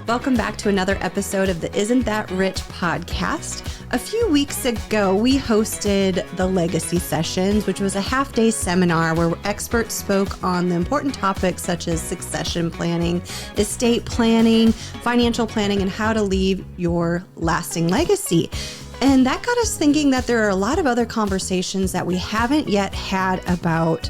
Welcome back to another episode of the Isn't That Rich podcast. A few weeks ago, we hosted the Legacy Sessions, which was a half-day seminar where experts spoke on the important topics such as succession planning, estate planning, financial planning, and how to leave your lasting legacy. And that got us thinking that there are a lot of other conversations that we haven't yet had about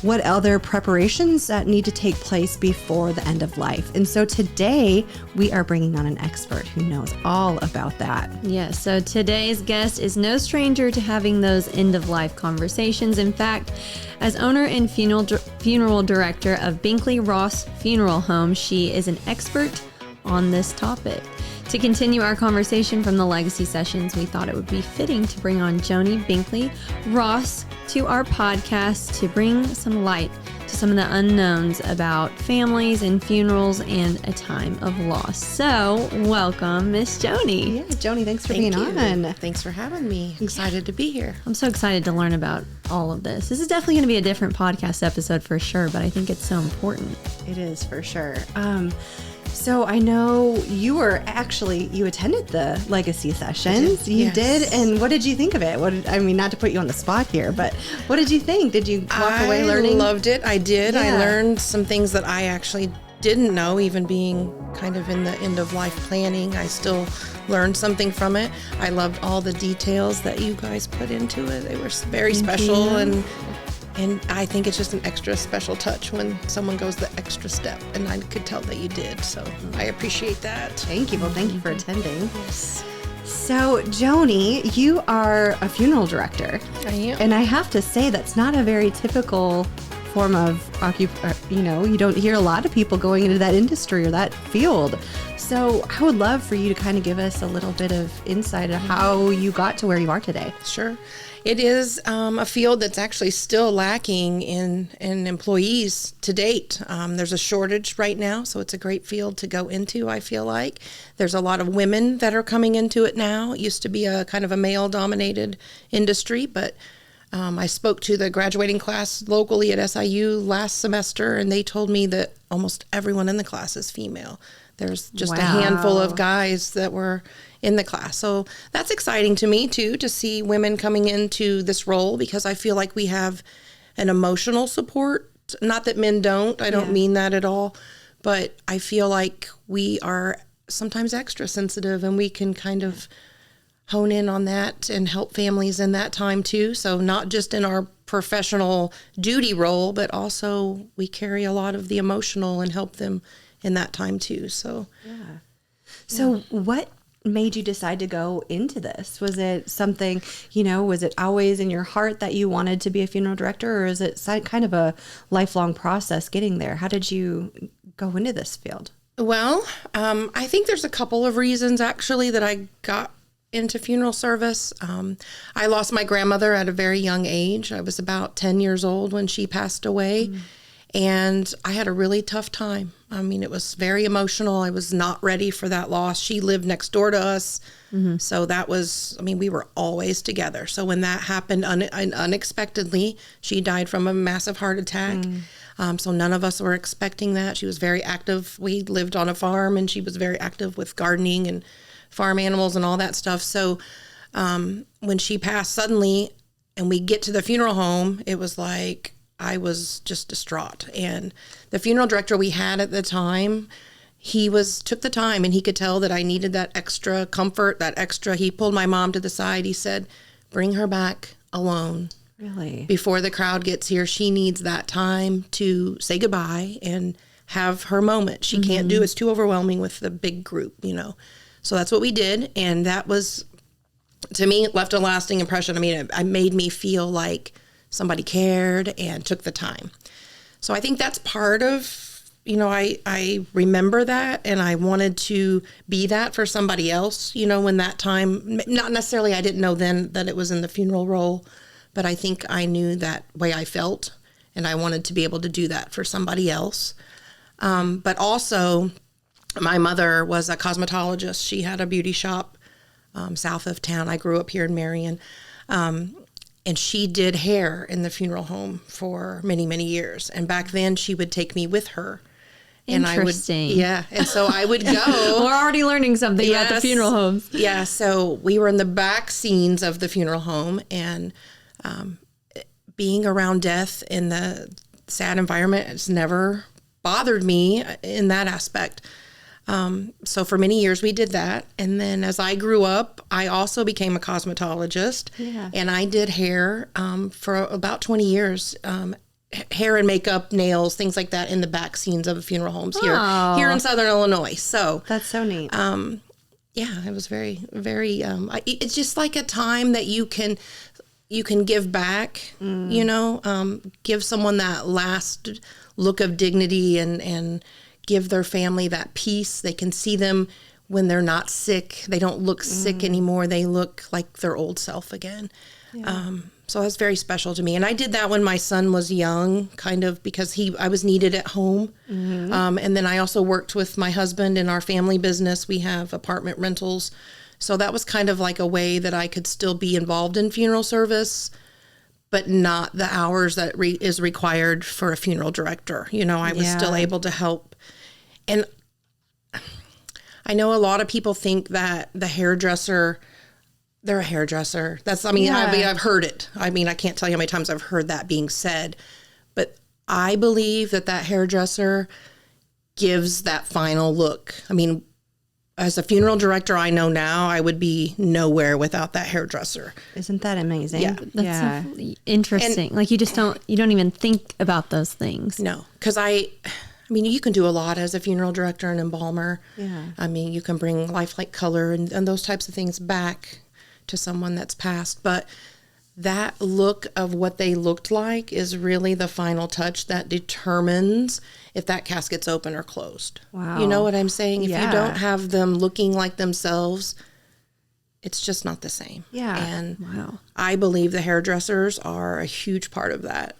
what other preparations that need to take place before the end of life. And so today we are bringing on an expert who knows all about that. Yeah, so today's guest is no stranger to having those end of life conversations. In fact, as owner and funeral director of Binkley Ross Funeral Home, she is an expert on this topic. To continue our conversation from the Legacy Sessions, we thought it would be fitting to bring on Joni Binkley-Ross to our podcast to bring some light to some of the unknowns about families and funerals and a time of loss. So, welcome, Miss Joni. Yeah, Joni, thanks for being on. Thanks for having me. Excited to be here. I'm so excited to learn about all of this. This is definitely going to be a different podcast episode for sure, but I think it's so important. It is for sure. So I know you attended the Legacy Sessions. You did. And what did you think of it? Not to put you on the spot here, but what did you think? Did you walk away learning? I loved it. I did. Yeah. I learned some things that I actually didn't know, even being kind of in the end of life planning. I still learned something from it. I loved all the details that you guys put into it. They were very special, and I think it's just an extra special touch when someone goes the extra step, and I could tell that you did. So I appreciate that. Thank you. Well, thank you for attending. Yes. So, Joni, you are a funeral director. I am. And I have to say that's not a very typical form of you don't hear a lot of people going into that industry or that field. So I would love for you to kind of give us a little bit of insight of how you got to where you are today. Sure. It is a field that's actually still lacking in employees to date. There's a shortage right now, so it's a great field to go into, I feel like. There's a lot of women that are coming into it now. It used to be a kind of a male-dominated industry, but I spoke to the graduating class locally at SIU last semester, and they told me that almost everyone in the class is female. There's just a handful of guys that were in the class. So that's exciting to me, too, to see women coming into this role, because I feel like we have an emotional support. Not that men don't. I don't mean that at all. But I feel like we are sometimes extra sensitive, and we can kind of hone in on that and help families in that time, too. So not just in our professional duty role, but also we carry a lot of the emotional and help them in that time, too. So, What made you decide to go into this? Was it something, was it always in your heart that you wanted to be a funeral director, or is it kind of a lifelong process getting there? How did you go into this field? Well, I think there's a couple of reasons, actually, that I got into funeral service. I lost my grandmother at a very young age. I was about 10 years old when she passed away. And I had a really tough time. It was very emotional. I was not ready for that loss. She lived next door to us. So that was, we were always together. So when that happened unexpectedly, she died from a massive heart attack. So none of us were expecting that. She was very active. We lived on a farm, and she was very active with gardening and farm animals and all that stuff. So when she passed suddenly and we get to the funeral home, it was like I was just distraught. And the funeral director we had at the time, he took the time, and he could tell that I needed that extra comfort, he pulled my mom to the side. He said, bring her back alone. Really? Before the crowd gets here, she needs that time to say goodbye and have her moment. She can't do it's too overwhelming with the big group, So that's what we did. And that was, to me, it left a lasting impression. It made me feel like somebody cared and took the time. So I think that's part of, I remember that, and I wanted to be that for somebody else, when that time, not necessarily, I didn't know then that it was in the funeral role, but I think I knew that way I felt, and I wanted to be able to do that for somebody else. But also, my mother was a cosmetologist. She had a beauty shop south of town. I grew up here in Marion. And she did hair in the funeral home for many, many years. And back then, she would take me with her. And Interesting. and so I would go. We're already learning something about the funeral homes. Yeah, so we were in the back scenes of the funeral home, and being around death in the sad environment has never bothered me in that aspect. So for many years we did that. And then as I grew up, I also became a cosmetologist. Yeah. And I did hair for about 20 years. Hair and makeup, nails, things like that in the back scenes of the funeral homes here in Southern Illinois. So That's so neat. yeah, it was very, very, it's just like a time that you can give back, give someone that last look of dignity and give their family that peace. They can see them when they're not sick. They don't look sick anymore. They look like their old self again. Yeah. So that's very special to me. And I did that when my son was young, kind of because I was needed at home. And then I also worked with my husband in our family business. We have apartment rentals. So that was kind of like a way that I could still be involved in funeral service, but not the hours that is required for a funeral director. I was still able to help. And I know a lot of people think that the hairdresser, they're a hairdresser. I've heard it. I can't tell you how many times I've heard that being said, but I believe that hairdresser gives that final look. As a funeral director, I know now I would be nowhere without that hairdresser. Isn't that amazing? Yeah. That's so interesting. Like you don't even think about those things. No, because you can do a lot as a funeral director and embalmer. Yeah. You can bring lifelike color and those types of things back to someone that's passed. But that look of what they looked like is really the final touch that determines if that casket's open or closed. Wow. You know what I'm saying? If Yeah. you don't have them looking like themselves, it's just not the same. Yeah. And Wow. I believe the hairdressers are a huge part of that.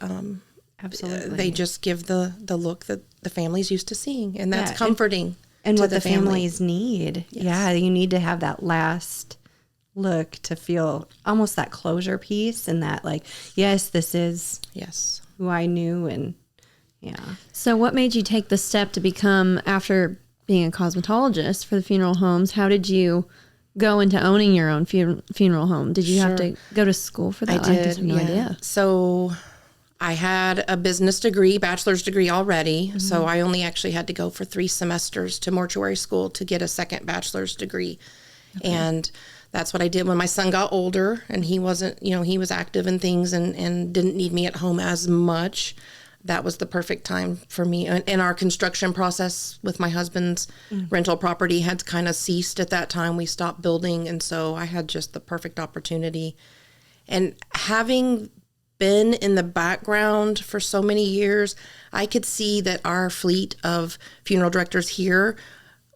Absolutely. They just give the look that the family's used to seeing, and that's Yeah, comforting. and to what the family. families need. Yes. Yeah, you need to have that last look to feel almost that closure piece, and that yes, this is Yes. who I knew, and yeah. So what made you take the step to become, after being a cosmetologist for the funeral homes, how did you go into owning your own funeral home? Did you have to go to school for that? I did. just have no idea. So I had a business degree, bachelor's degree already. So I only actually had to go for 3 semesters to mortuary school to get a second bachelor's degree. Okay. And that's what I did when my son got older and he wasn't, he was active in things and didn't need me at home as much. That was the perfect time for me. And our construction process with my husband's rental property had kind of ceased at that time. We stopped building. And so I had just the perfect opportunity. And having been in the background for so many years, I could see that our fleet of funeral directors here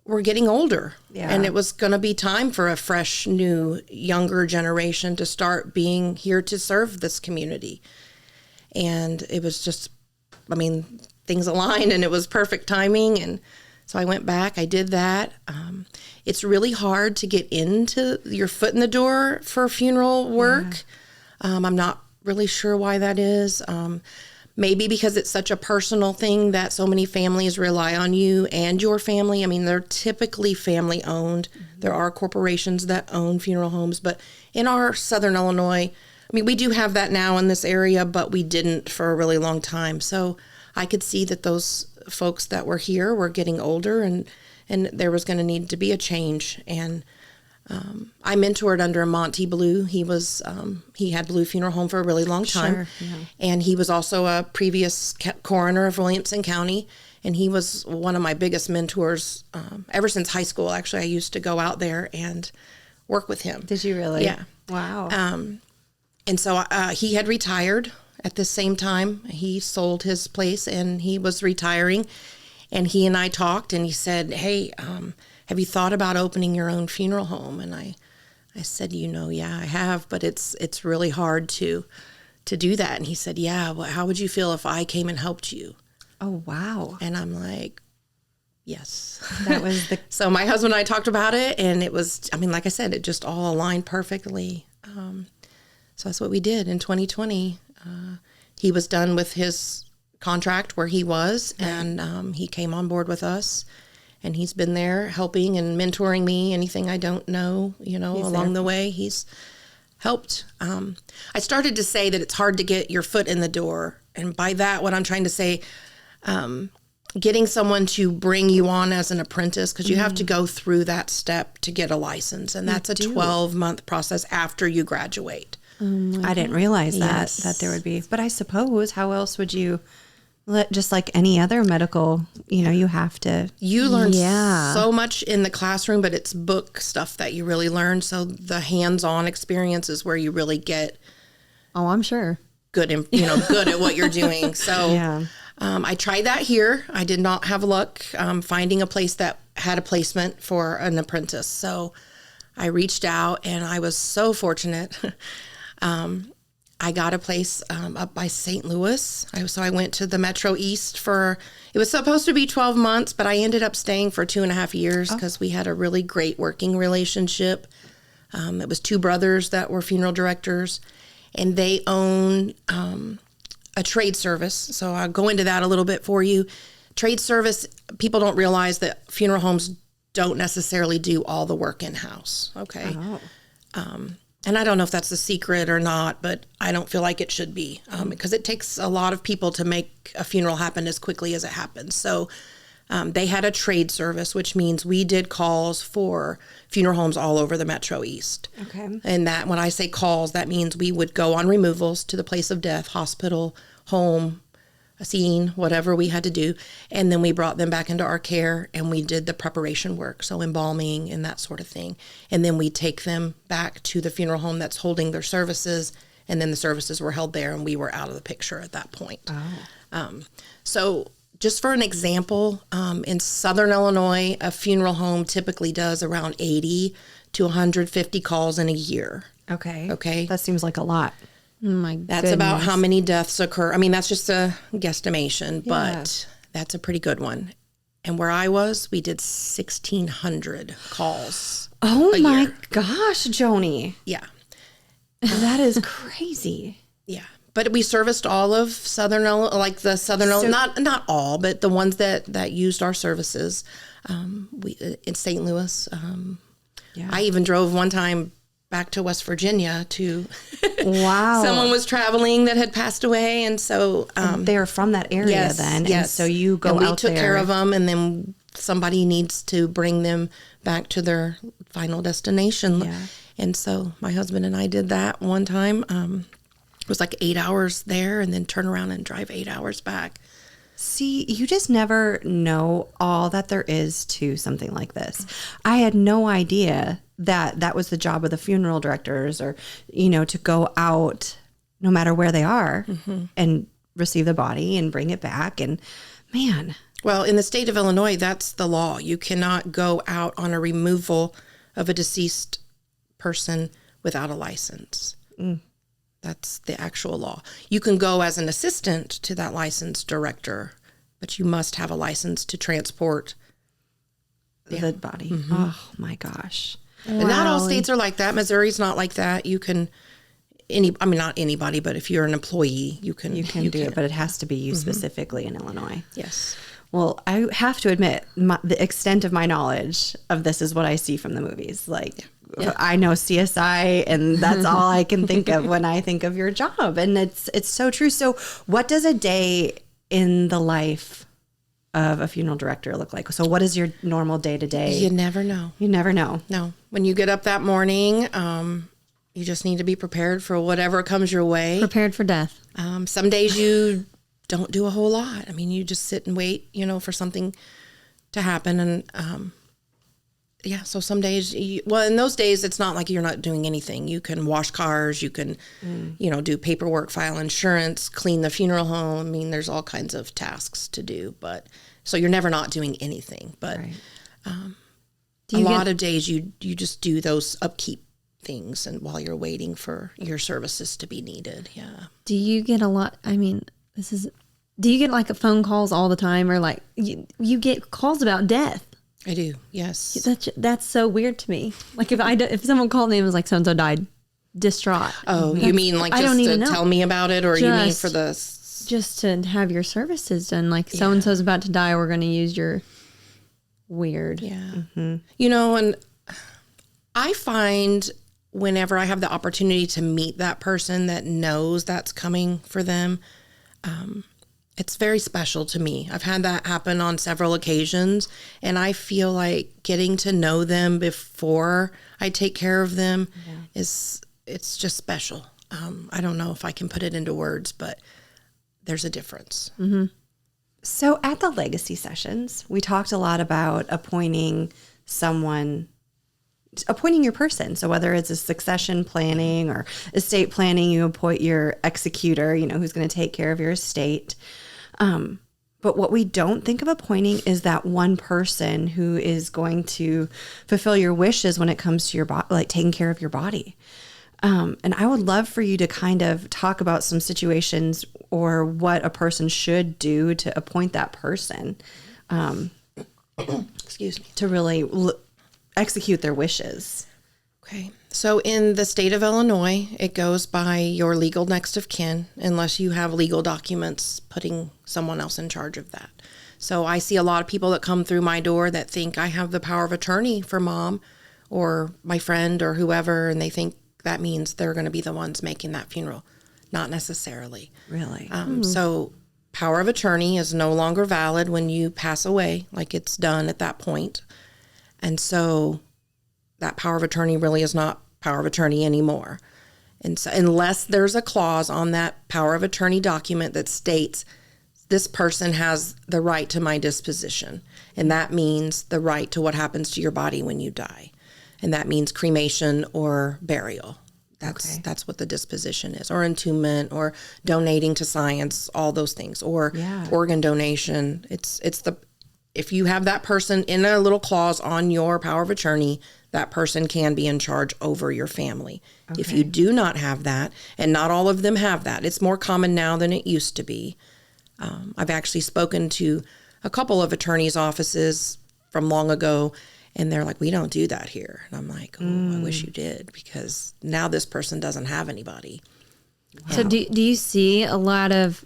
were getting older. Yeah. And it was going to be time for a fresh, new, younger generation to start being here to serve this community. And it was just, things aligned and it was perfect timing. And so I went back, I did that. It's really hard to get into your foot in the door for funeral work. Yeah. I'm not really sure why that is. Maybe because it's such a personal thing that so many families rely on you and your family. They're typically family owned. Mm-hmm. There are corporations that own funeral homes, but in our Southern Illinois, we do have that now in this area, but we didn't for a really long time. So I could see that those folks that were here were getting older and there was going to need to be a change. And I mentored under Monty Blue. He had Blue Funeral Home for a really long time. Sure, yeah. And he was also a previous coroner of Williamson County. And he was one of my biggest mentors ever since high school. Actually, I used to go out there and work with him. Did you really? Yeah. Wow. And so he had retired at the same time. He sold his place and he was retiring. And he and I talked and he said, "Hey, have you thought about opening your own funeral home?" And I said, yeah, I have, but it's really hard to do that. And he said, "Yeah, well, how would you feel if I came and helped you?" Oh, wow. And I'm like, yes. That was the... So my husband and I talked about it, and it was, like I said, it just all aligned perfectly. So that's what we did in 2020. He was done with his contract where he was, and he came on board with us, and he's been there helping and mentoring me. Anything I don't know, along the way, he's helped. I started to say that it's hard to get your foot in the door, and by that, what I'm trying to say, getting someone to bring you on as an apprentice, because you have to go through that step to get a license, and that's a 12-month process after you graduate. I didn't realize that there would be. But I suppose, how else would you, just like any other medical, you have to. You learn so much in the classroom, but it's book stuff that you really learn. So the hands-on experience is where you really get. Oh, I'm sure. Good at what you're doing. So I tried that here. I did not have luck finding a place that had a placement for an apprentice. So I reached out, and I was so fortunate. I got a place up by St. Louis. So I went to the Metro East it was supposed to be 12 months, but I ended up staying for 2.5 years because we had a really great working relationship. It was 2 brothers that were funeral directors, and they own a trade service. So I'll go into that a little bit for you. Trade service, people don't realize that funeral homes don't necessarily do all the work in-house. Okay. And I don't know if that's a secret or not, but I don't feel like it should be because it takes a lot of people to make a funeral happen as quickly as it happens. So they had a trade service, which means we did calls for funeral homes all over the Metro East. Okay. And that when I say calls, that means we would go on removals to the place of death, hospital, home, a scene, whatever we had to do. And then we brought them back into our care, and we did the preparation work, so embalming and that sort of thing. And then we take them back to the funeral home that's holding their services, and then the services were held there, and we were out of the picture at that point. So just for an example, in Southern Illinois, a funeral home typically does around 80 to 150 calls in a year. Okay. That seems like a lot. Oh my That's about how many deaths occur. I mean, that's just a guesstimation, but that's a pretty good one. And where I was, we did 1,600 calls. Oh my gosh, Joni. Yeah. That is crazy. Yeah. But we serviced all of Southern Illinois, like the Southern Illinois, not all, but the ones that used our services. In St. Louis. I even drove one time back to West Virginia to someone was traveling that had passed away, and so they're from that area then. Yes. And so you go and we out took there. care of them, and then somebody needs to bring them back to their final destination. And so my husband and I did that one time. It was like 8 hours there, and then turn around and drive 8 hours back. See, you just never know all that there is to something like this. I had no idea that was the job of the funeral directors, or, to go out no matter where they are and receive the body and bring it back. And man. Well, in the state of Illinois, that's the law. You cannot go out on a removal of a deceased person without a license. That's the actual law. You can go as an assistant to that licensed director, but you must have a license to transport the body. Oh my gosh. And not all states are like that. Missouri's not like that. You can, not anybody, but if you're an employee, you can do it, but it has to be you specifically in Illinois. Yes. Well, I have to admit, the extent of my knowledge of this is what I see from the movies. Like, I know CSI, and that's all I can think of when I think of your job. And it's so true. So what does a day in the life of a funeral director look like? So what is your normal day to day? You never know. You never know. No. When you get up that morning, you just need to be prepared for whatever comes your way. Prepared for death. Some days you don't do a whole lot. I mean, you just sit and wait, for something to happen. And, so some days, in those days, it's not like you're not doing anything. You can wash cars, you can, do paperwork, file insurance, clean the funeral home. I mean, there's all kinds of tasks to do, so you're never not doing anything. But a lot of days you just do those upkeep things, and while you're waiting for your services to be needed. Yeah. Do you get a lot? I mean, do you get like phone calls all the time, or like you get calls about death? I do. Yes. That's so weird to me. Like if someone called me and was like, so-and-so died, distraught. Oh, you mean like just to tell me about it, or you mean for the just to have your services done. Like so-and-so's about to die. We're going to use your weird. Yeah. You know, and I find whenever I have the opportunity to meet that person that knows that's coming for them, it's very special to me. I've had that happen on several occasions, and I feel like getting to know them before I take care of them it's just special. I don't know if I can put it into words, but there's a difference. Mm-hmm. So at the legacy sessions, we talked a lot about appointing your person. So whether it's a succession planning or estate planning, you appoint your executor, who's going to take care of your estate. But what we don't think of appointing is that one person who is going to fulfill your wishes when it comes to your body, like taking care of your body. And I would love for you to kind of talk about some situations or what a person should do to appoint that person, Excuse me. to really execute their wishes. Okay. So in the state of Illinois, it goes by your legal next of kin unless you have legal documents putting someone else in charge of that. So I see a lot of people that come through my door that think I have the power of attorney for mom or my friend or whoever, and they think that means they're going to be the ones making that funeral. Not necessarily. Really? So power of attorney is no longer valid when you pass away, like it's done at that point. And so that power of attorney really is not power of attorney anymore. And so unless there's a clause on that power of attorney document that states this person has the right to my disposition, and that means the right to what happens to your body when you die. And that means cremation or burial. That's what the disposition is, or entombment, or donating to science, all those things, or organ donation. If you have that person in a little clause on your power of attorney, that person can be in charge over your family. Okay. If you do not have that, and not all of them have that, it's more common now than it used to be. I've actually spoken to a couple of attorneys' offices from long ago, and they're like, we don't do that here. And I'm like, I wish you did, because now this person doesn't have anybody. Wow. So do you see a lot of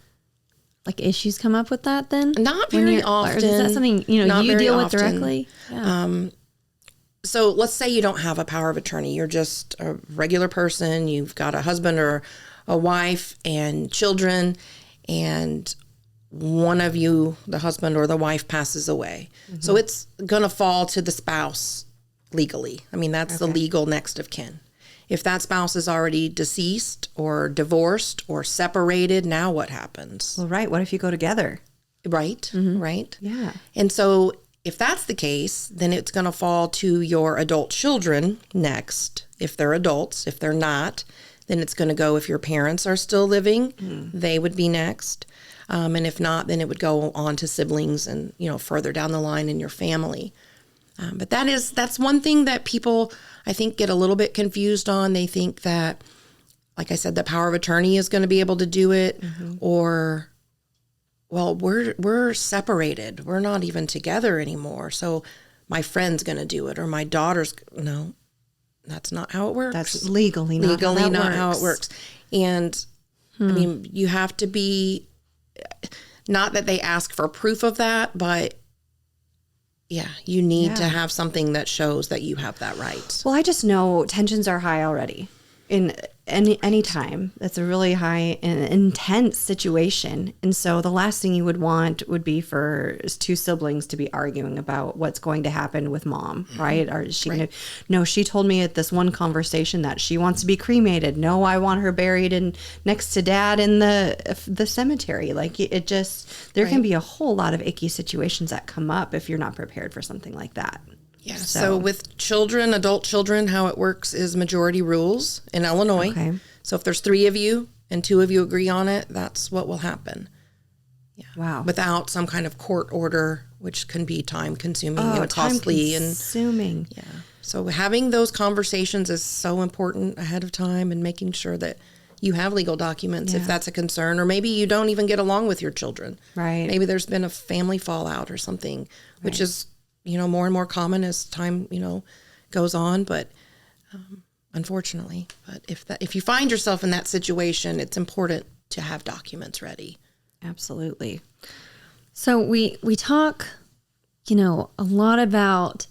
like issues come up with that then? Not very often. Or is that something, you deal with directly? Yeah. So let's say you don't have a power of attorney. You're just a regular person. You've got a husband or a wife and children, and one of you, the husband or the wife, passes away. Mm-hmm. So it's going to fall to the spouse legally. I mean, that's the legal next of kin. If that spouse is already deceased or divorced or separated, now what happens? Well, right. What if you go together? Right. Mm-hmm. Right. Yeah. And so if that's the case, then it's going to fall to your adult children next, if they're adults. If they're not, then it's going to go, if your parents are still living, they would be next. And if not, then it would go on to siblings and, further down the line in your family. But that's one thing that people, I think, get a little bit confused on. They think that, like I said, the power of attorney is going to be able to do it, or, well, we're separated. We're not even together anymore. So my friend's going to do it, or my daughter's, no, that's not how it works. That's legally not how it works. And I mean, you have to be, not that they ask for proof of that, but you need to have something that shows that you have that right. Well, I just know tensions are high already in any time. That's a really high and intense situation. And so the last thing you would want would be for two siblings to be arguing about what's going to happen with mom, right? Or is she gonna, no, she told me at this one conversation that she wants to be cremated. No, I want her buried next to dad in the cemetery. Like it just, there can be a whole lot of icky situations that come up if you're not prepared for something like that. Yeah. So with children, adult children, how it works is majority rules in Illinois. Okay. So if there's 3 of you and 2 of you agree on it, that's what will happen. Yeah. Wow. Without some kind of court order, which can be time consuming and costly. Consuming. Yeah. So having those conversations is so important ahead of time, and making sure that you have legal documents if that's a concern, or maybe you don't even get along with your children. Right. Maybe there's been a family fallout or something, which is more and more common as time, goes on, but unfortunately. But if you find yourself in that situation, it's important to have documents ready. Absolutely. So we talk, a lot about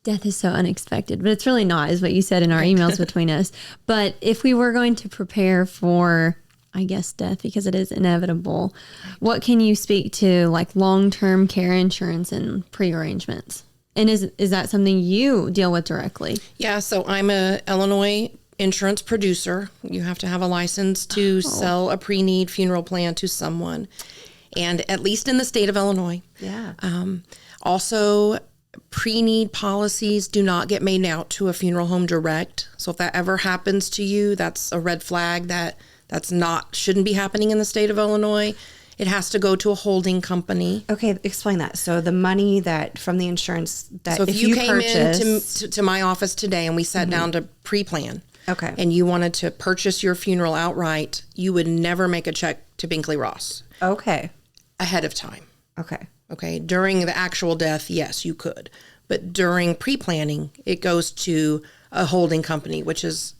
death is so unexpected, but it's really not, is what you said in our emails between us. But if we were going to prepare for, I guess, death, because it is inevitable, what can you speak to, like long-term care insurance and pre-arrangements? And is that something you deal with directly? Yeah, so I'm a Illinois insurance producer. You have to have a license to sell a pre-need funeral plan to someone, and at least in the state of Illinois. Yeah. Also, pre-need policies do not get made out to a funeral home direct. So if that ever happens to you, that's a red flag shouldn't be happening in the state of Illinois. It has to go to a holding company. Okay, explain that. So the money that from the insurance that so if you came purchased... to my office today and we sat down to pre-plan, okay, and you wanted to purchase your funeral outright, you would never make a check to Binkley Ross. Okay. Ahead of time. Okay. During the actual death, yes, you could. But during pre-planning, it goes to a holding company, which is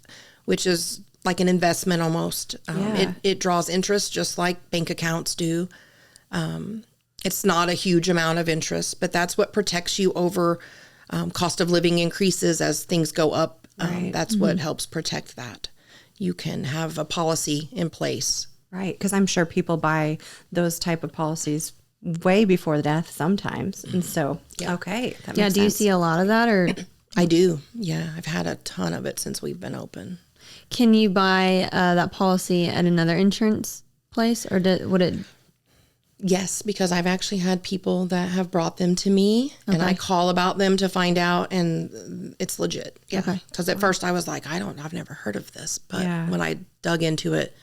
like an investment almost. It draws interest just like bank accounts do. It's not a huge amount of interest, but that's what protects you over cost of living increases as things go up. Right. That's what helps protect that. You can have a policy in place. Right, because I'm sure people buy those type of policies way before death sometimes. And so, okay. That makes do you sense. see a lot of that, or? I do. Yeah, I've had a ton of it since we've been open. Can you buy that policy at another insurance place, or would it? Yes, because I've actually had people that have brought them to me, and I call about them to find out, and it's legit. Yeah. Okay. Because at first I was like, I've never heard of this, but when I dug into it,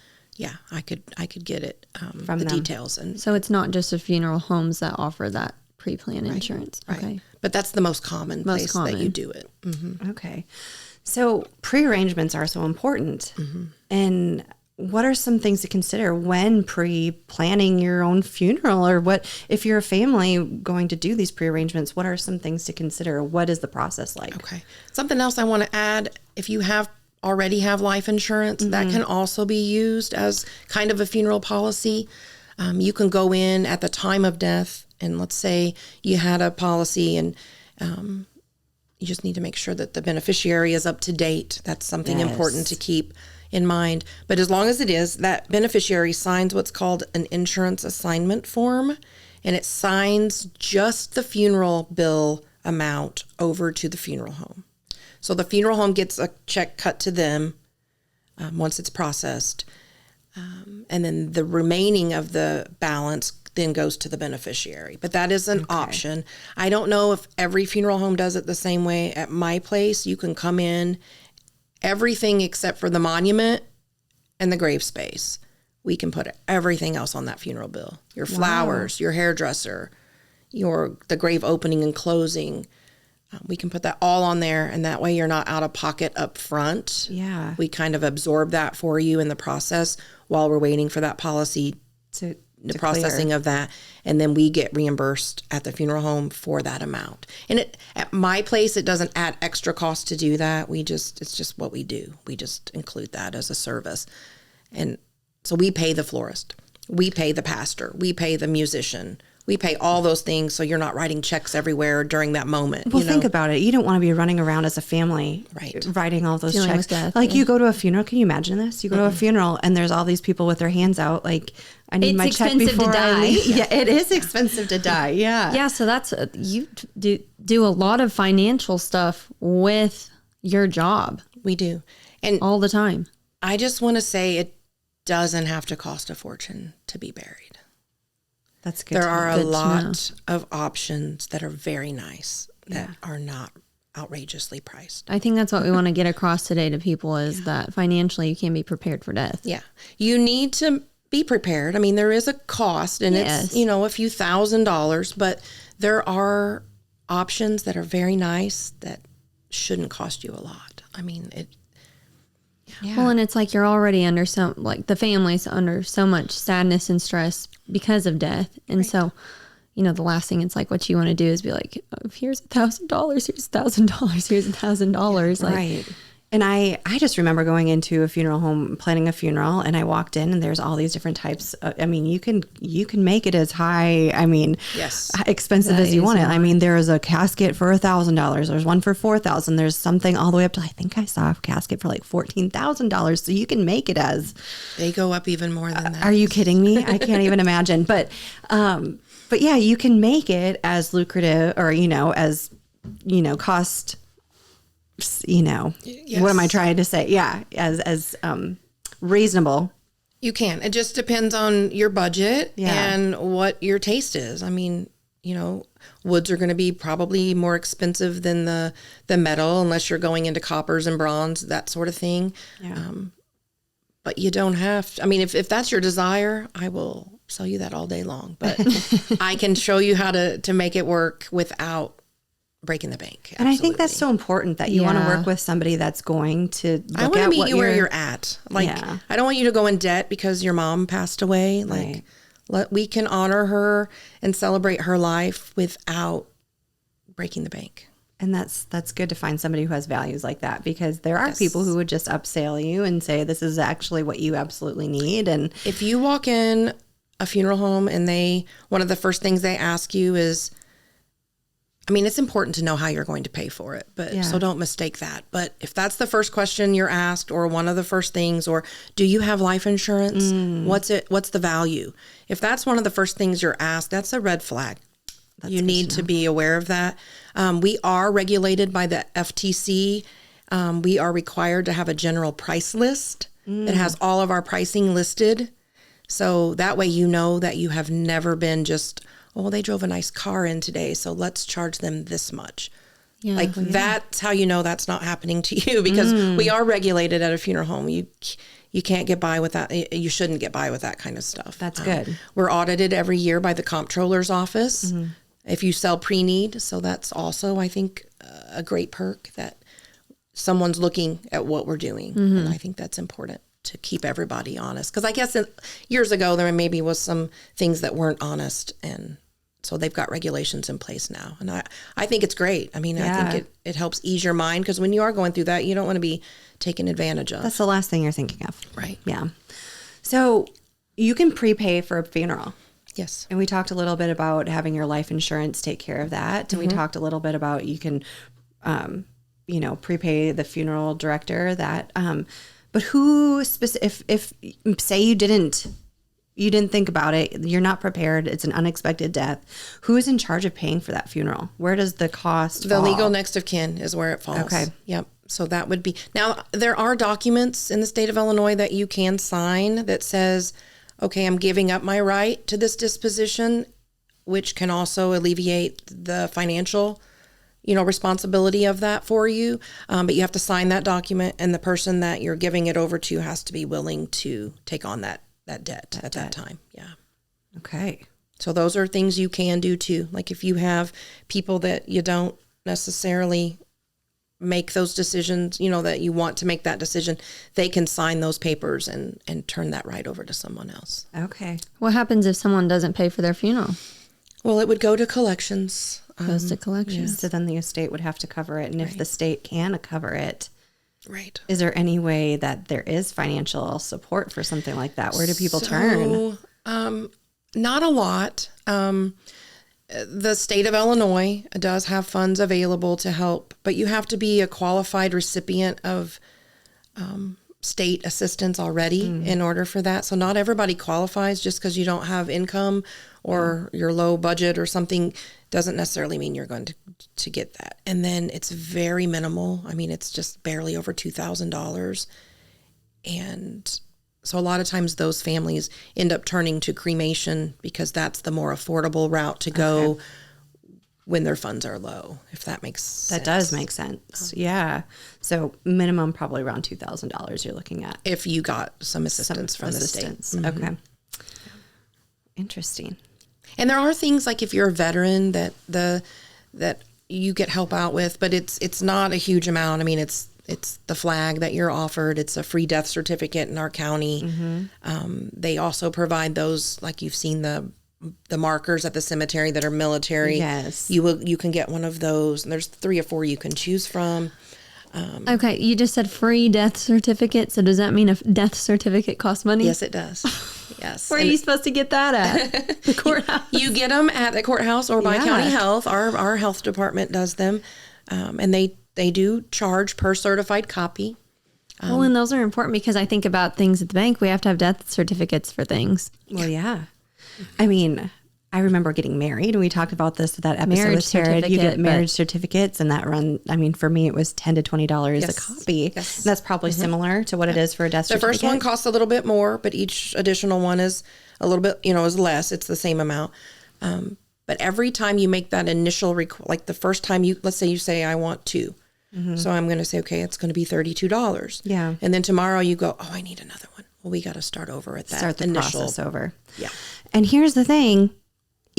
I could get it from the details. And so it's not just the funeral homes that offer that pre-plan insurance. Right. Okay. But that's the most common place that you do it. Mm-hmm. Okay. So pre-arrangements are so important. And what are some things to consider when pre-planning your own funeral, or what, if you're a family going to do these pre-arrangements, what are some things to consider? What is the process like? Okay. Something else I want to add, if you already have life insurance, that can also be used as kind of a funeral policy. You can go in at the time of death, and let's say you had a policy, and you just need to make sure that the beneficiary is up to date. That's something important to keep in mind. But as long as it is, that beneficiary signs what's called an insurance assignment form, and it signs just the funeral bill amount over to the funeral home. So the funeral home gets a check cut to them once it's processed. And then the remaining of the balance then goes to the beneficiary. But that is an option. I don't know if every funeral home does it the same way. At my place, you can come in, everything except for the monument and the grave space. We can put everything else on that funeral bill. Your flowers, your hairdresser, the grave opening and closing. We can put that all on there, and that way you're not out of pocket up front. Yeah. We kind of absorb that for you in the process while we're waiting for that policy, the processing of that, and then we get reimbursed at the funeral home for that amount. And at my place, it doesn't add extra cost to do that. It's just what we do. We just include that as a service. And so we pay the florist, we pay the pastor, we pay the musician, we pay all those things, so you're not writing checks everywhere during that moment. Well, think about it. You don't want to be running around as a family, writing all those Dealing checks. with death, like you go to a funeral. Can you imagine this? You go to a funeral and there's all these people with their hands out. Like, I need my check before I leave. Yeah, it is expensive to die. Yeah. Yeah. So that's you do a lot of financial stuff with your job. We do, and all the time. I just want to say it doesn't have to cost a fortune to be buried. That's good. There are a lot of options that are very nice that are not outrageously priced. I think that's what we want to get across today to people is that financially you can be prepared for death. Yeah. You need to be prepared. I mean, there is a cost, and it's, a few $1,000s, but there are options that are very nice that shouldn't cost you a lot. I mean, Well, and it's like you're already under the family's under so much sadness and stress because of death. And so, the last thing it's like what you want to do is be like, oh, here's $1,000, here's $1,000, here's $1,000. And I just remember going into a funeral home, planning a funeral, and I walked in and there's all these different types. You can make it as high, Yes, expensive as you want it. I mean, there's a casket for $1,000. There's one for $4,000. There's something all the way up to, I think I saw a casket for like $14,000. So you can make it as. They go up even more than that. Are you kidding me? I can't even imagine. But yeah, you can make it as lucrative or, as, cost. Yes. What am I trying to say? Yeah, as reasonable. You can. It just depends on your budget and what your taste is. Woods are going to be probably more expensive than the metal, unless you're going into coppers and bronze, that sort of thing. Yeah. But you don't have to. If that's your desire, I will sell you that all day long. But I can show you how to make it work without breaking the bank. Absolutely. And I think that's so important that you want to work with somebody that's going to look I want to meet you where you're you're at. I don't want you to go in debt because your mom passed away. We can honor her and celebrate her life without breaking the bank. And that's good to find somebody who has values like that, because there are people who would just upsell you and say, this is actually what you absolutely need. And if you walk in a funeral home and one of the first things they ask you is, it's important to know how you're going to pay for it, so don't mistake that. But if that's the first question you're asked, or one of the first things, or do you have life insurance? What's the value? If that's one of the first things you're asked, that's a red flag. You need to be aware of that. We are regulated by the FTC. We are required to have a general price list that has all of our pricing listed. So that way you know that you have never been just, they drove a nice car in today, so let's charge them this much. Yeah, that's how you know that's not happening to you, because we are regulated at a funeral home. You can't get by with that. You shouldn't get by with that kind of stuff. That's good. We're audited every year by the comptroller's office. If you sell pre-need, so that's also, I think, a great perk that someone's looking at what we're doing. And I think that's important to keep everybody honest. Because I guess years ago, there maybe was some things that weren't honest, and so they've got regulations in place now. And I think it's great. I think it helps ease your mind, because when you are going through that, you don't want to be taken advantage of. That's the last thing you're thinking of. Right. Yeah. So you can prepay for a funeral. Yes. And we talked a little bit about having your life insurance take care of that. And we talked a little bit about you can, prepay the funeral director that, but who if say you didn't think about it, you're not prepared, it's an unexpected death, who's in charge of paying for that funeral? Where does the cost fall? Legal next of kin is where it falls. Okay. Yep. So that would be, now there are documents in the state of Illinois that you can sign that says, okay, I'm giving up my right to this disposition, which can also alleviate the financial, responsibility of that for you. But you have to sign that document, and the person that you're giving it over to has to be willing to take on that debt at that time. Yeah. Okay. So those are things you can do too. Like if you have people that you don't necessarily make those decisions, that you want to make that decision, they can sign those papers and turn that right over to someone else. Okay. What happens if someone doesn't pay for their funeral? Well, it would go to collections. Goes to collections. Yeah. So then the estate would have to cover it. And if the state can cover it, right. Is there any way that there is financial support for something like that? Where do people turn? Not a lot. The state of Illinois does have funds available to help, but you have to be a qualified recipient of state assistance already in order for that. So not everybody qualifies. Just because you don't have income or you're low budget or something doesn't necessarily mean you're going to get that. And then it's very minimal. It's just barely over $2,000. And so a lot of times those families end up turning to cremation, because that's the more affordable route to go when their funds are low, if that makes sense. That does make sense. Yeah. So minimum probably around $2,000 you're looking at. If you got some assistance from the state. Okay. Interesting. And there are things like if you're a veteran that you get help out with, but it's not a huge amount. It's the flag that you're offered. It's a free death certificate in our county. They also provide those, like you've seen the markers at the cemetery that are military. Yes. You can get one of those, and there's 3 or 4 you can choose from. Okay, you just said free death certificate. So does that mean a death certificate costs money? Yes, it does. Yes. Where are you supposed to get that at? The courthouse? You get them at the courthouse or by county health. Our health department does them. And they do charge per certified copy. Well, and those are important because I think about things at the bank. We have to have death certificates for things. Well, yeah. I mean, I remember getting married, and we talked about this with that episode Marriage with Sarah. You certificate, get marriage certificates, and that run. I mean, for me, it was $10 to $20 a copy. Yes. And that's probably similar to what it is for a death certificate. The first one costs a little bit more, but each additional one is a little bit, is less. It's the same amount. But every time you make that initial, like the first time let's say you say, I want 2. So I'm going to say, okay, it's going to be $32. Yeah. And then tomorrow you go, oh, I need another one. Well, we got to start over at that Start the initial process over. Yeah. And here's the thing.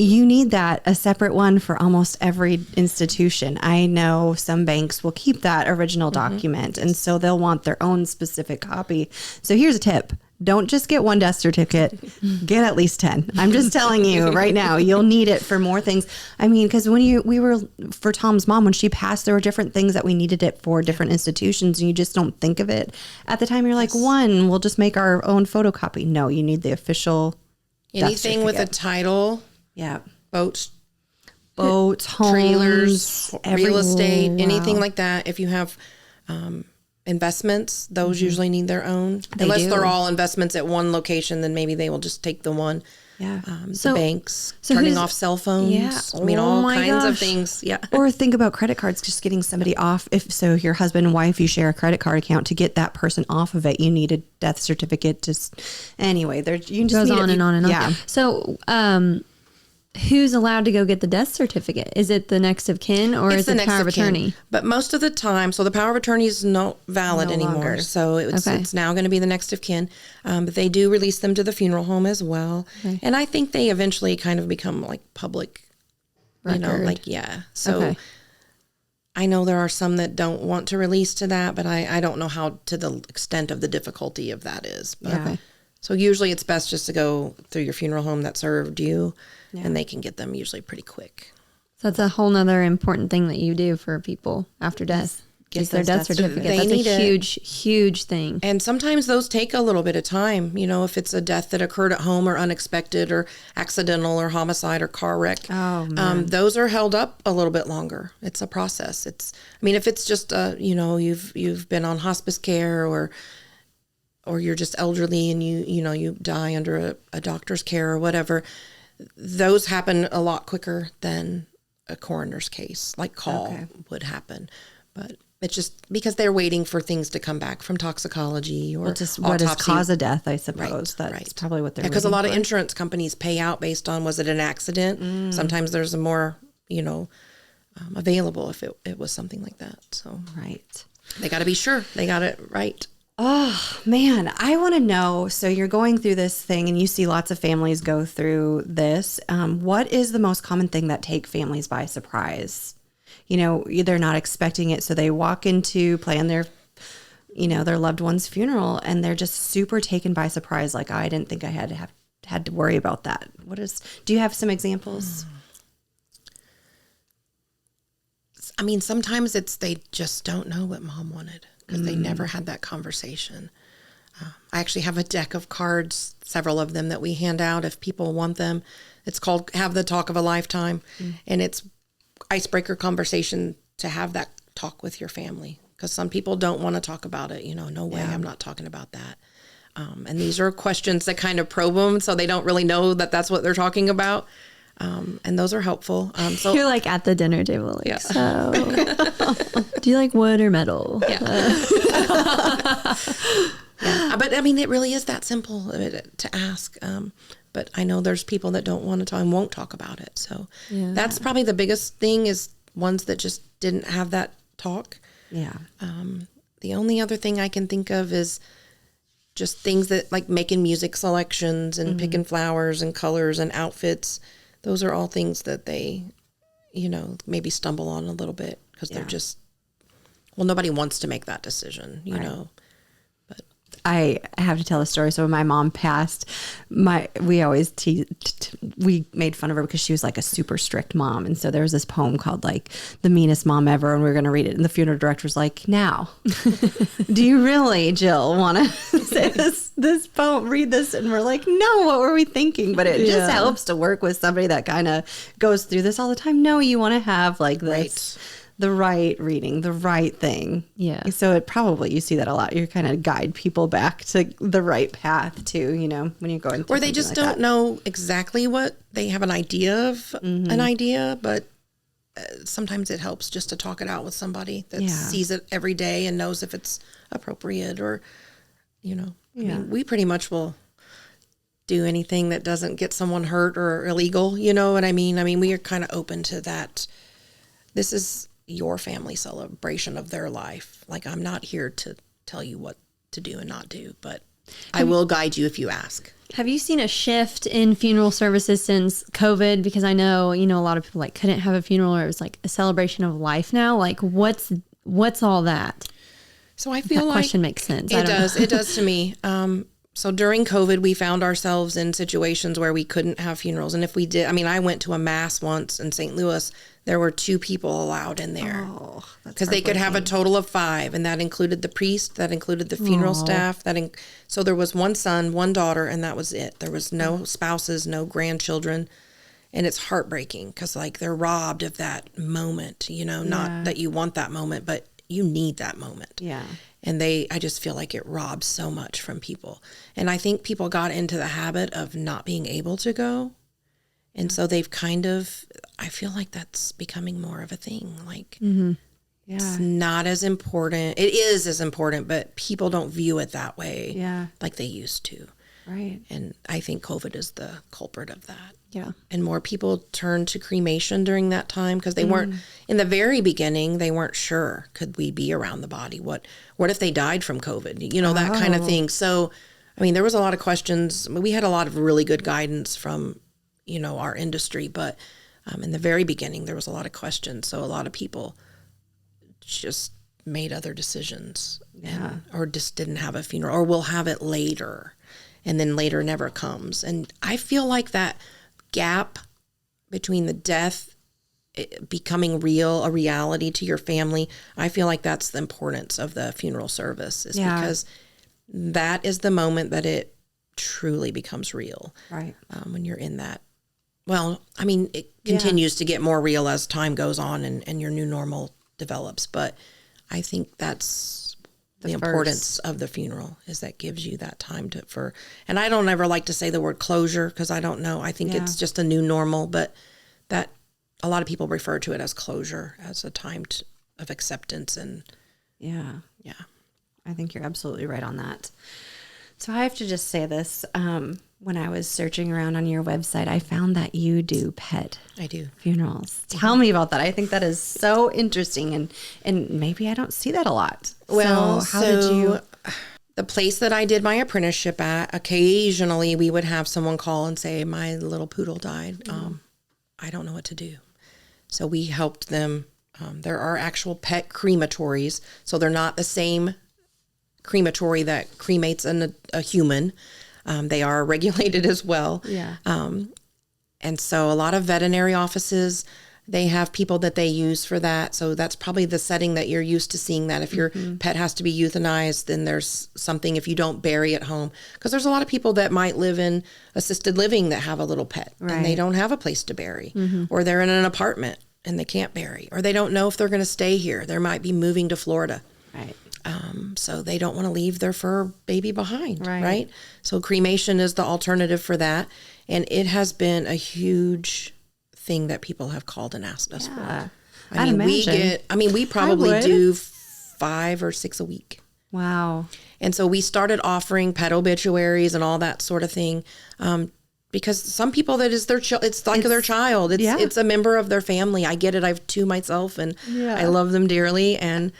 You need a separate one for almost every institution. I know some banks will keep that original document, and so they'll want their own specific copy. So here's a tip. Don't just get one death certificate, get at least 10. I'm just telling you right now, you'll need it for more things. I mean, because when we were, for Tom's mom, when she passed, there were different things that we needed it for, different institutions, and you just don't think of it. At the time, you're like, one, we'll just make our own photocopy. No, you need the official anything with a title. Yeah. Boats, homes, trailers, real estate, Wow. anything like that. If you have investments, those usually need their own. Unless they're all investments at one location, then maybe they will just take the one. Yeah. The banks, turning off cell phones. Yeah. I mean, all kinds of things. Yeah. Or think about credit cards, just getting somebody off. If your husband and wife, you share a credit card account, to get that person off of it, you need a death certificate. Anyway, you just Goes need on and on and on. Yeah. So, who's allowed to go get the death certificate? Is it the next of kin or is it the power of attorney? But most of the time, so the power of attorney is not valid anymore. Longer. So it's now going to be the next of kin. But they do release them to the funeral home as well. Okay. And I think they eventually kind of become like public, record. So I know there are some that don't want to release to that, but I don't know how to the extent of the difficulty of that is. But, Okay. So usually it's best just to go through your funeral home that served you, and they can get them usually pretty quick. So that's a whole nother important thing that you do for people after death. Get their death certificate. That's a huge thing. And sometimes those take a little bit of time. If it's a death that occurred at home or unexpected or accidental or homicide or car wreck, those are held up a little bit longer. It's a process. If it's just you've been on hospice care or you're just elderly and you die under a doctor's care or whatever, those happen a lot quicker than a coroner's case, like would happen. But it's just because they're waiting for things to come back from toxicology or just what is cause of death, I suppose. That's probably what they're because a lot of insurance companies pay out based on, was it an accident? Sometimes there's a more, available if it was something like that. So they got to be sure they got it right. Oh, man, I want to know. So you're going through this thing and you see lots of families go through this. What is the most common thing that take families by surprise? They're not expecting it. So they walk into plan their loved one's funeral and they're just super taken by surprise. Like, I didn't think I had to worry about that. Do you have some examples? Sometimes they just don't know what mom wanted. Because they never had that conversation. I actually have a deck of cards, several of them that we hand out if people want them. It's called Have the Talk of a Lifetime. And it's icebreaker conversation to have that talk with your family. Because some people don't want to talk about it. No way, I'm not talking about that. And these are questions that kind of probe them so they don't really know that that's what they're talking about. And those are helpful. So you're like at the dinner table. So do you like wood or metal? Yeah. But it really is that simple to ask. But I know there's people that don't want to talk and won't talk about it. So that's probably the biggest thing, is ones that just didn't have that talk. Yeah. The only other thing I can think of is just things that, like making music selections and picking flowers and colors and outfits. Those are all things that they, maybe stumble on a little bit because they're just, nobody wants to make that decision, you know. But I have to tell a story. So when my mom passed, we always we made fun of her because she was like a super strict mom. And so there was this poem called like The Meanest Mom Ever, and we were going to read it. And the funeral director was like, now, do you really, Jill, want to say this poem, read this? And we're like, no, what were we thinking? But it just helps to work with somebody that kind of goes through this all the time. No, you want to have like this. Right. The right reading, the right thing. Yeah. So you see that a lot. You kind of guide people back to the right path too, when you're going through. Or they just don't know exactly what they have an idea of an idea, but sometimes it helps just to talk it out with somebody that sees it every day and knows if it's appropriate or, I mean, we pretty much will do anything that doesn't get someone hurt or illegal. You know what I mean? I mean, we are kind of open to that. This is your family celebration of their life. Like, I'm not here to tell you what to do and not do, but I will guide you if you ask. Have you seen a shift in funeral services since COVID? Because I know, a lot of people like couldn't have a funeral, or it was like a celebration of life now. Like, what's all that? So I feel that like question makes sense. It does to me. So during COVID, we found ourselves in situations where we couldn't have funerals. And if we did, I went to a mass once in St. Louis. There were 2 people allowed in there because they could have a total of 5. And that included the priest, that included the funeral staff. So there was 1 son, 1 daughter, and that was it. There was no spouses, no grandchildren. And it's heartbreaking because like they're robbed of that moment, not that you want that moment, but you need that moment. Yeah. And I just feel like it robs so much from people. And I think people got into the habit of not being able to go. And so they've I feel like that's becoming more of a thing. Like, it's not as important. It is as important, but people don't view it that way like they used to. Right. And I think COVID is the culprit of that. Yeah. And more people turned to cremation during that time because they weren't, in the very beginning, they weren't sure, could we be around the body? What if they died from COVID? That kind of thing. So, there was a lot of questions. We had a lot of really good guidance from, our industry, but in the very beginning, there was a lot of questions. So a lot of people just made other decisions or just didn't have a funeral, or will have it later, and then later never comes. And I feel like that gap between the death becoming a reality to your family, I feel like that's the importance of the funeral service, is because that is the moment that it truly becomes real. Right. When you're in that. Well, it continues to get more real as time goes on and your new normal develops. But I think that's the importance of the funeral, is that gives you that time and I don't ever like to say the word closure because I don't know. I think it's just a new normal, but that a lot of people refer to it as closure, as a time of acceptance. And yeah. I think you're absolutely right on that. So I have to just say this. When I was searching around on your website, I found that you do pet funerals. Tell me about that. I think that is so interesting, and maybe I don't see that a lot. Well, so how did you... The place that I did my apprenticeship at, occasionally we would have someone call and say, my little poodle died. I don't know what to do. So we helped them. There are actual pet crematories, so they're not the same crematory that cremates a human. They are regulated as well. Yeah. And so a lot of veterinary offices, they have people that they use for that. So that's probably the setting that you're used to seeing that. If your pet has to be euthanized, then there's something if you don't bury at home. Because there's a lot of people that might live in assisted living that have a little pet and they don't have a place to bury. Or they're in an apartment and they can't bury. Or they don't know if they're going to stay here. They might be moving to Florida. Right. So they don't want to leave their fur baby behind, right? So cremation is the alternative for that. And it has been a huge thing that people have called and asked us for. We probably do 5 or 6 a week. Wow. And so we started offering pet obituaries and all that sort of thing. Because some people, that is their it's like their child. It's a member of their family. I get it. I have 2 myself, and I love them dearly. And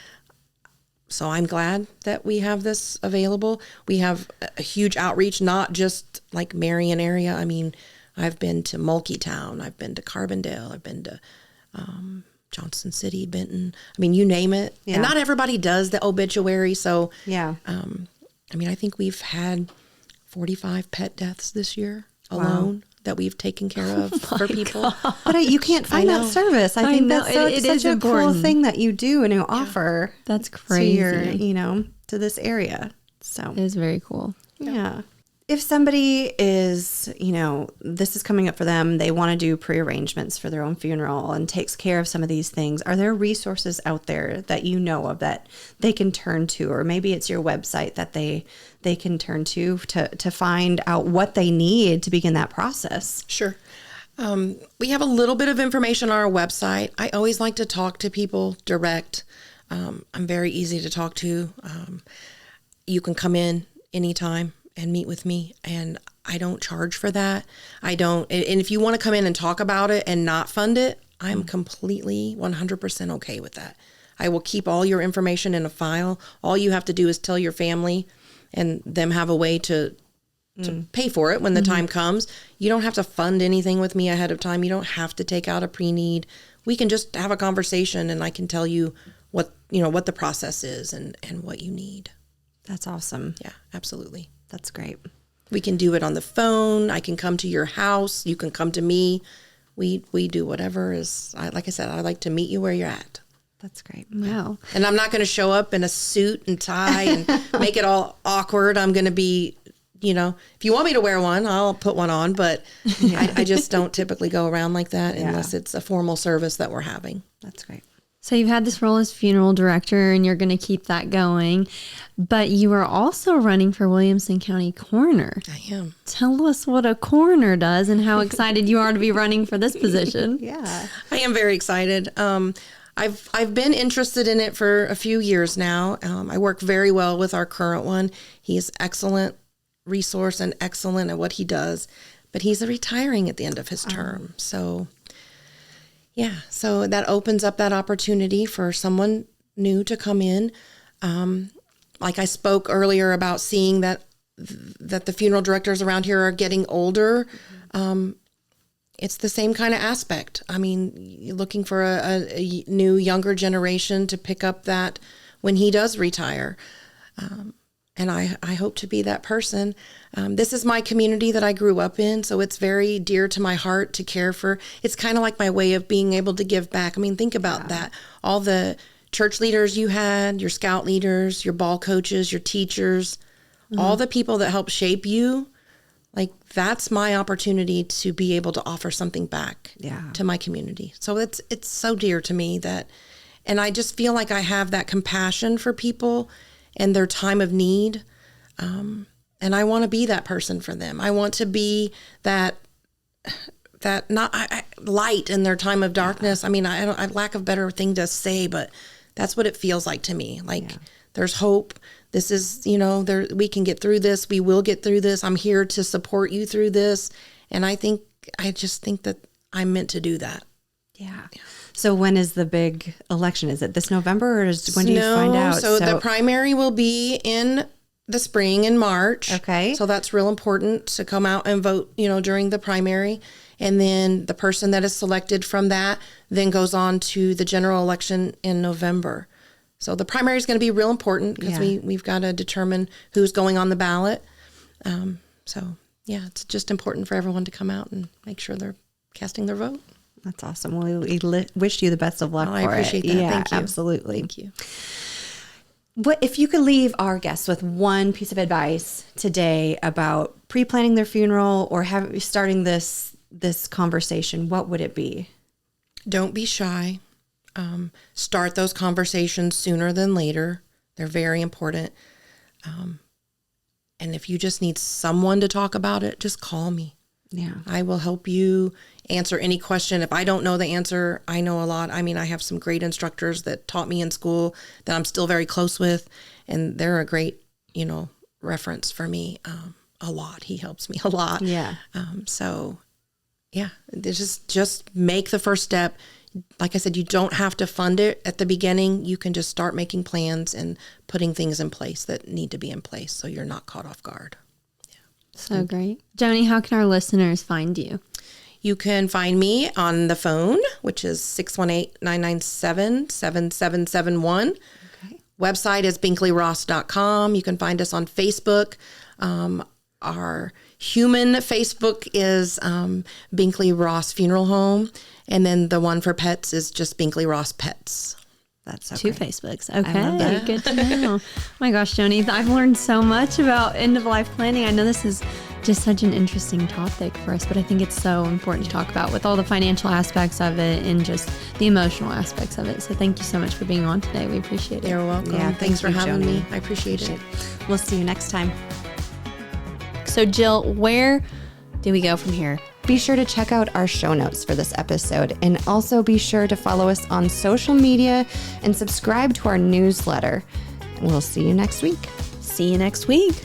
so I'm glad that we have this available. We have a huge outreach, not just like Marion area. I've been to Mulkeytown. I've been to Carbondale. I've been to Johnson City, Benton. You name it. Yeah. And not everybody does the obituary. So I mean, I think we've had 45 pet deaths this year alone that we've taken care of for people. But you can't find that service. I think know. that's so, It such is a important. cool thing that you do and you offer. That's crazy. To to this area. So It is very cool. yeah. If somebody is, this is coming up for them, they want to do pre-arrangements for their own funeral and takes care of some of these things. Are there resources out there that you know of that they can turn to, or maybe it's your website that they can turn to find out what they need to begin that process? Sure. We have a little bit of information on our website. I always like to talk to people direct. I'm very easy to talk to. You can come in anytime and meet with me, and I don't charge for that. And if you want to come in and talk about it and not fund it, I'm completely 100% okay with that. I will keep all your information in a file. All you have to do is tell your family and them have a way to pay for it when the time comes. You don't have to fund anything with me ahead of time. You don't have to take out a pre-need. We can just have a conversation and I can tell you what the process is and what you need. That's awesome. Yeah, absolutely. That's great. We can do it on the phone. I can come to your house. You can come to me. We do whatever is, like I said, I like to meet you where you're at. That's great. Wow. And I'm not going to show up in a suit and tie and make it all awkward. I'm going to be, if you want me to wear one, I'll put one on, but I just don't typically go around like that unless it's a formal service that we're having. That's great. So you've had this role as funeral director and you're going to keep that going, but you are also running for Williamson County Coroner. I am. Tell us what a coroner does and how excited you are to be running for this position. Yeah. I am very excited. I've been interested in it for a few years now. I work very well with our current one. He is excellent resource and excellent at what he does, but he's retiring at the end of his term. So that opens up that opportunity for someone new to come in. Like I spoke earlier about seeing that the funeral directors around here are getting older. It's the same kind of aspect. I mean, you're looking for a new, younger generation to pick up that when he does retire. And I hope to be that person. This is my community that I grew up in, so it's very dear to my heart to care for. It's kind of like my way of being able to give back. I mean, think about that. All the church leaders you had, your scout leaders, your ball coaches, your teachers, all the people that helped shape you, like that's my opportunity to be able to offer something back to my community. So it's so dear to me and I just feel like I have that compassion for people and their time of need. And I want to be that person for them. I want to be that light in their time of darkness. I mean, I lack of better thing to say, but that's what it feels like to me. Like there's hope. This is, we can get through this. We will get through this. I'm here to support you through this. And I just think that I'm meant to do that. Yeah. So when is the big election? Is it this November or when do you find out? So the primary will be in the spring in March. Okay. So that's real important to come out and vote, during the primary. And then the person that is selected from that then goes on to the general election in November. So the primary is going to be real important because we've got to determine who's going on the ballot. It's just important for everyone to come out and make sure they're casting their vote. That's awesome. Well, we wish you the best of luck for it. I appreciate that. Yeah, Thank you. Absolutely. Thank you. What if you could leave our guests with one piece of advice today about pre-planning their funeral or starting this conversation? What would it be? Don't be shy. Start those conversations sooner than later. They're very important. And if you just need someone to talk about it, just call me. Yeah. I will help you answer any question. If I don't know the answer, I know a lot. I mean, I have some great instructors that taught me in school that I'm still very close with, and they're a great, reference for me. A lot. He helps me a lot. Yeah. Just make the first step. Like I said, you don't have to fund it at the beginning. You can just start making plans and putting things in place that need to be in place so you're not caught off guard. So great. Joni, how can our listeners find you? You can find me on the phone, which is 618-997-7771. Okay. website is binkleyross.com. You can find us on Facebook. Our human Facebook is Binkley Ross Funeral Home. And then the one for pets is just Binkley Ross Pets. That's so Two great. Facebooks. I love Okay, that. good to know. Oh my gosh, Joni, I've learned so much about end-of-life planning. I know this is just such an interesting topic for us, but I think it's so important to talk about with all the financial aspects of it and just the emotional aspects of it. So thank you so much for being on today. We appreciate it. You're welcome. Yeah, Thanks for thank you, having Joni. me. I appreciate it. We'll see you next time. So Jill, where do we go from here? Be sure to check out our show notes for this episode, and also be sure to follow us on social media and subscribe to our newsletter. We'll see you next week. See you next week.